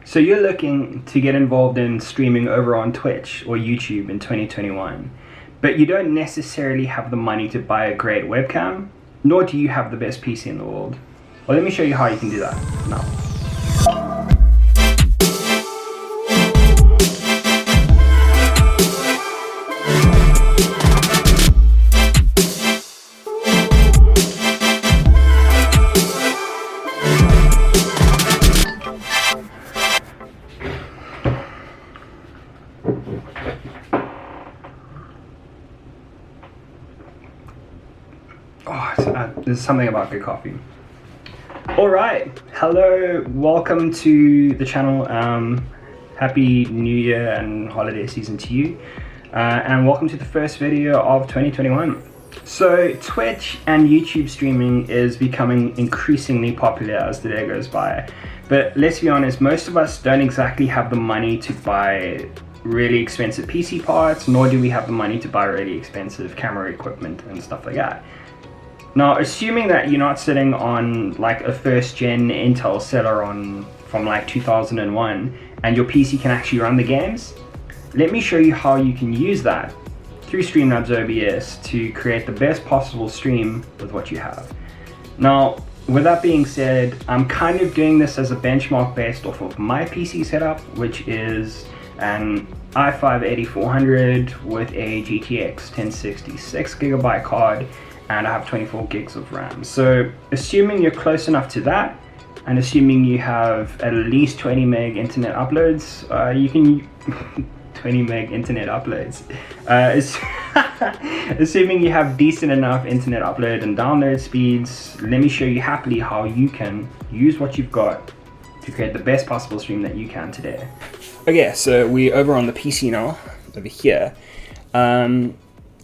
So you're looking to get involved in streaming over on Twitch or YouTube in 2021, but you don't necessarily have the money to buy a great webcam, nor do you have the best PC in the world. Well, let me show you how you can do that now. There's something about good coffee. Alright, hello, welcome to the channel. Happy New Year and holiday season to you. And welcome to the first video of 2021. So Twitch and YouTube streaming is becoming increasingly popular as the day goes by. But let's be honest, most of us don't exactly have the money to buy really expensive PC parts, nor do we have the money to buy really expensive camera equipment and stuff like that. Now, assuming that you're not sitting on like a first gen Intel Celeron from like 2001 and your PC can actually run the games, let me show you how you can use that through Streamlabs OBS to create the best possible stream with what you have. Now, with that being said, I'm kind of doing this as a benchmark based off of my PC setup, which is an i5-8400 with a GTX1060 6GB card, and I have 24 gigs of RAM. So assuming you're close enough to that, and assuming you have at least 20 meg internet uploads, you can 20 meg internet uploads. Assuming you have decent enough internet upload and download speeds, let me show you happily how you can use what you've got to create the best possible stream that you can today. Okay, so we're over on the PC now, over here.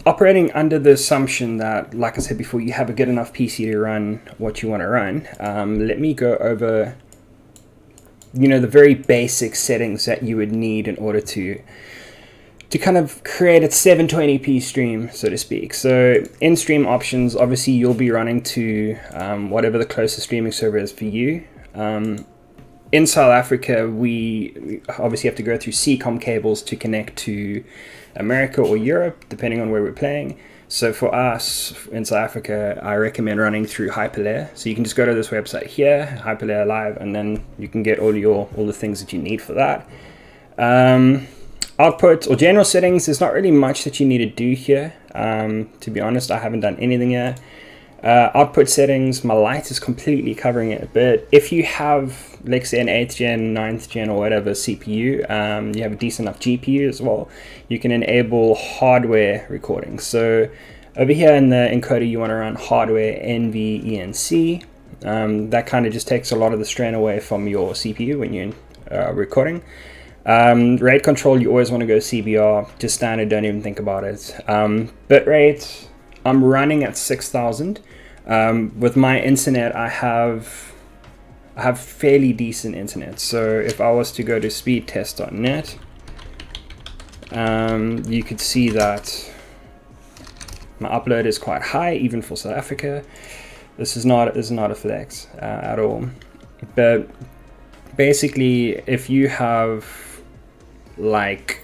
Operating under the assumption that, like I said before, you have a good enough PC to run what you want to run, let me go over, the very basic settings that you would need in order to kind of create a 720p stream, so to speak. So in stream options, obviously you'll be running to whatever the closest streaming server is for you. In South Africa, we obviously have to go through CCOM cables to connect to America or Europe, depending on where we're playing. So for us in South Africa, I recommend running through Hyperlayer. So you can just go to this website here, Hyperlayer Live, and then you can get all the things that you need for that. Output or general settings, there's not really much that you need to do here. To be honest, I haven't done anything yet. Output settings, my light is completely covering it, but if you have, let's say, an 8th gen, 9th gen or whatever CPU, you have a decent enough GPU as well, you can enable hardware recording. So over here in the encoder, you want to run hardware NVENC. That kind of just takes a lot of the strain away from your CPU when you're recording. Rate control, you always want to go CBR, just standard, don't even think about it. Bitrate, I'm running at 6,000. With my internet, I have fairly decent internet. So if I was to go to speedtest.net, you could see that my upload is quite high, even for South Africa. This is not a flex at all. But basically, if you have like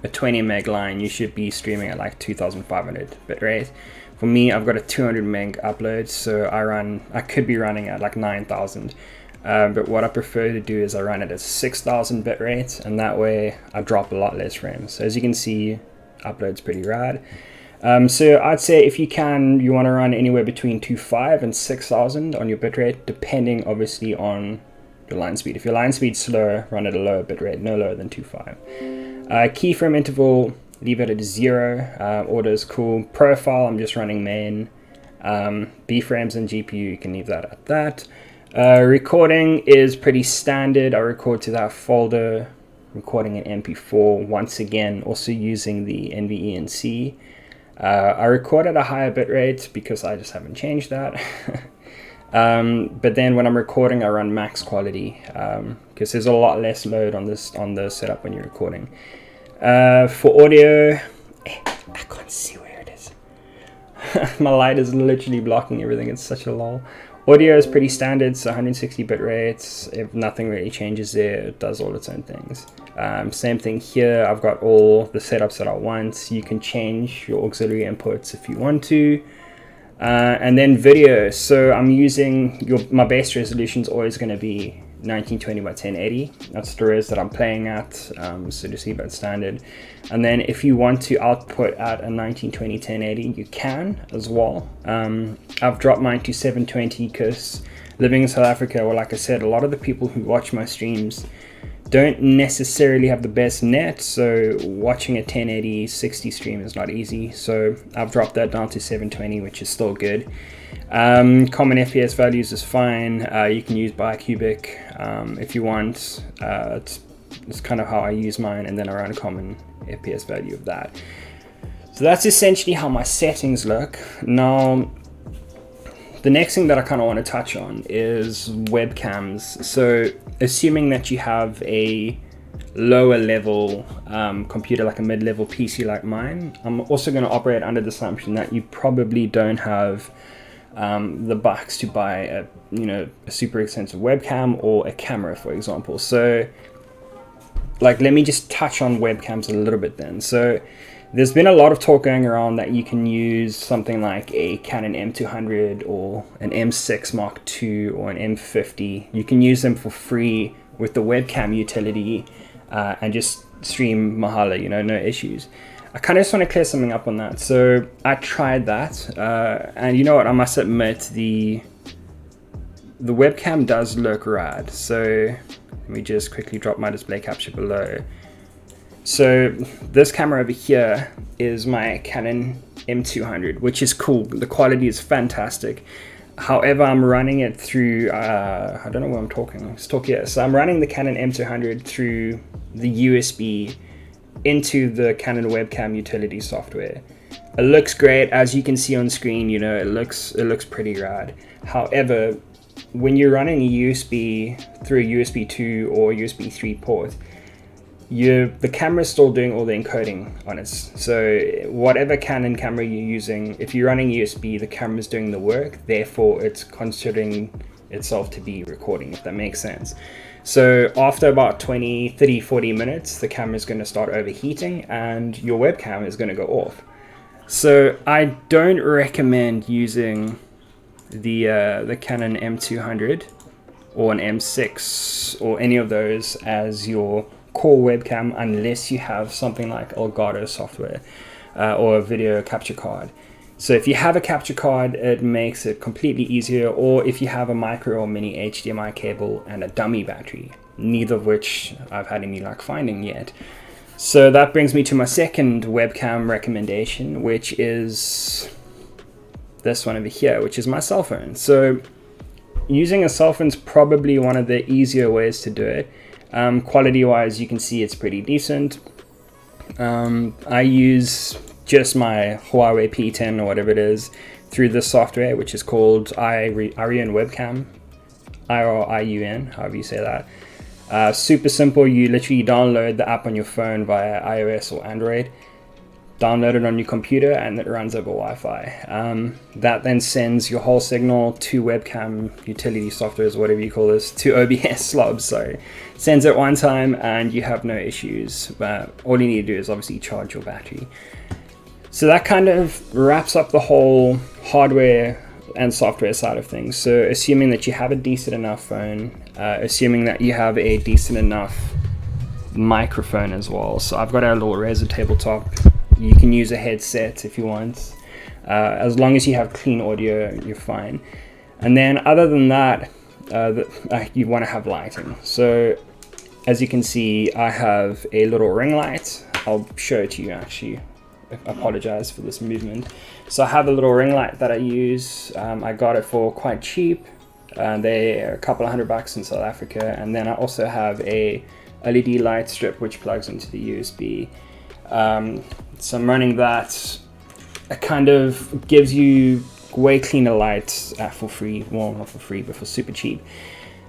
a 20 meg line, you should be streaming at like 2500 bitrate. For me, I've got a 200 meg upload, so I could be running at like 9000. But what I prefer to do is I run it at 6000 bitrate, and that way I drop a lot less frames. So as you can see, upload's pretty rad. So I'd say if you want to run anywhere between 2.5 and 6000 on your bitrate, depending obviously on your line speed. If your line speed's slow, run at a lower bitrate, no lower than 2.5. Keyframe interval, leave it at 0. Order is cool. Profile, I'm just running main. B-frames and GPU, you can leave that at that. Recording is pretty standard. I record to that folder, recording in MP4. Once again, also using the NVENC. I record at a higher bitrate because I just haven't changed that. But then when I'm recording, I run max quality because there's a lot less load on the setup when you're recording. For audio, I can't see where it is. My light is literally blocking everything. It's such a lol. Audio is pretty standard, so 160 bit rates. If nothing really changes there, it does all its own things. Same thing here. I've got all the setups that I want. You can change your auxiliary inputs if you want to. And then video. So I'm using my base resolution is always going to be 1920 by 1080. That's the res that I'm playing at, so just leave that standard. And then if you want to output at a 1920 1080, you can as well. I've dropped mine to 720 because living in South Africa, well, like I said, a lot of the people who watch my streams don't necessarily have the best net, so watching a 1080 60 stream is not easy. So I've dropped that down to 720, which is still good. Common FPS values is fine. You can use bicubic if you want. It's kind of how I use mine, and then I run a common FPS value of that. So that's essentially how my settings look. Now, the next thing that I kind of want to touch on is webcams. So assuming that you have a lower level computer, like a mid-level PC like mine, I'm also going to operate under the assumption that you probably don't have the bucks to buy a super expensive webcam or a camera, for example. So let me just touch on webcams a little bit then. So there's been a lot of talk going around that you can use something like a Canon M200 or an M6 Mark II or an M50. You can use them for free with the webcam utility and just stream mahala, no issues. I kind of just want to clear something up on that. So I tried that, and you know what? I must admit the webcam does look rad. So let me just quickly drop my display capture below. So this camera over here is my Canon M200, which is cool. The quality is fantastic. However, I'm running it through, I don't know where I'm talking. Let's talk here. So I'm running the Canon M200 through the USB into the Canon webcam utility software. It looks great, as you can see on screen. It looks pretty rad. However, when you're running a USB through a USB 2 or USB 3 port, the camera is still doing all the encoding on it. So whatever Canon camera you're using, if you're running USB, the camera is doing the work, therefore it's considering itself to be recording, if that makes sense. So after about 20, 30, 40 minutes, the camera is going to start overheating and your webcam is going to go off. So I don't recommend using the Canon M200 or an M6 or any of those as your core webcam unless you have something like Elgato software or a video capture card. So if you have a capture card, it makes it completely easier, or if you have a micro or mini HDMI cable and a dummy battery, neither of which I've had any luck finding yet. So that brings me to my second webcam recommendation, which is this one over here, which is my cell phone. So using a cell phone is probably one of the easier ways to do it. Quality wise, you can see it's pretty decent. I use just my Huawei P10 or whatever it is through this software, which is called Iriun Webcam, Iriun, however you say that. Super simple. You literally download the app on your phone via iOS or Android, download it on your computer, and it runs over Wi-Fi. That then sends your whole signal to webcam utility softwares, whatever you call this, to OBS slobs, sorry. Sends it one time and you have no issues. But all you need to do is obviously charge your battery. So that kind of wraps up the whole hardware and software side of things. So assuming that you have a decent enough phone, assuming that you have a decent enough microphone as well. So I've got a little Razer tabletop. You can use a headset if you want. As long as you have clean audio, you're fine. And then other than that, you want to have lighting. So as you can see, I have a little ring light. I'll show it to you actually. I apologize for this movement. So I have a little ring light that I use. I got it for quite cheap. They're a couple of $100 in South Africa. And then I also have a LED light strip which plugs into the USB. So I'm running that. It kind of gives you way cleaner light for free. Well, not for free, but for super cheap.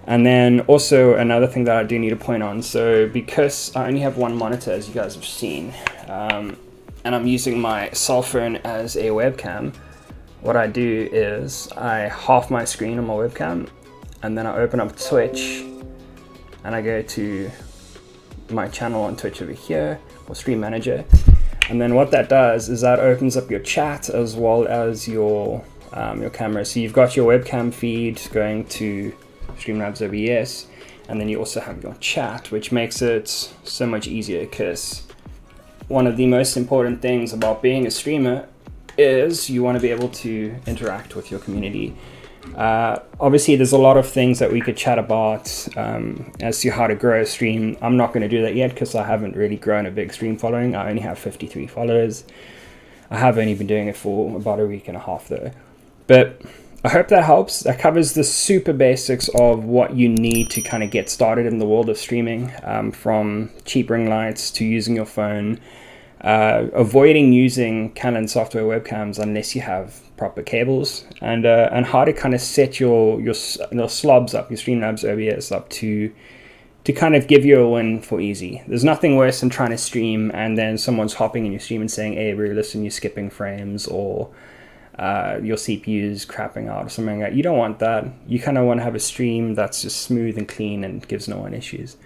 And then also another thing that I do need to point on. So because I only have one monitor, as you guys have seen, and I'm using my cell phone as a webcam, what I do is I half my screen on my webcam, and then I open up Twitch and I go to my channel on Twitch over here, or Stream Manager. And then what that does is that opens up your chat as well as your camera. So you've got your webcam feed going to Streamlabs OBS, and then you also have your chat, which makes it so much easier, because one of the most important things about being a streamer is you want to be able to interact with your community. Obviously there's a lot of things that we could chat about as to how to grow a stream. I'm not going to do that yet because I haven't really grown a big stream following. I only have 53 followers. I have only been doing it for about a week and a half though. But I hope that helps. That covers the super basics of what you need to kind of get started in the world of streaming, from cheap ring lights to using your phone, avoiding using Canon software webcams unless you have proper cables, and how to kind of set your slobs up, your Streamlabs OBS up to kind of give you a win for easy. There's nothing worse than trying to stream and then someone's hopping in your stream and saying, hey bro, listen, you're skipping frames, or your CPU's crapping out or something like that. You don't want that. You kind of want to have a stream that's just smooth and clean and gives no one issues.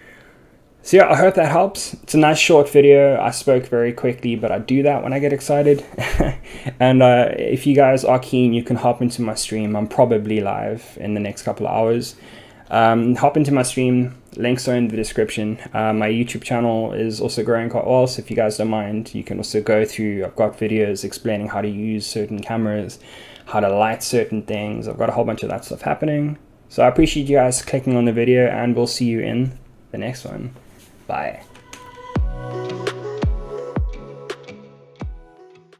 So yeah, I hope that helps. It's a nice short video. I spoke very quickly, but I do that when I get excited. And if you guys are keen, you can hop into my stream. I'm probably live in the next couple of hours. Hop into my stream. Links are in the description. My YouTube channel is also growing quite well, so if you guys don't mind, you can also go through. I've got videos explaining how to use certain cameras, how to light certain things. I've got a whole bunch of that stuff happening. So I appreciate you guys clicking on the video, and we'll see you in the next one. Bye.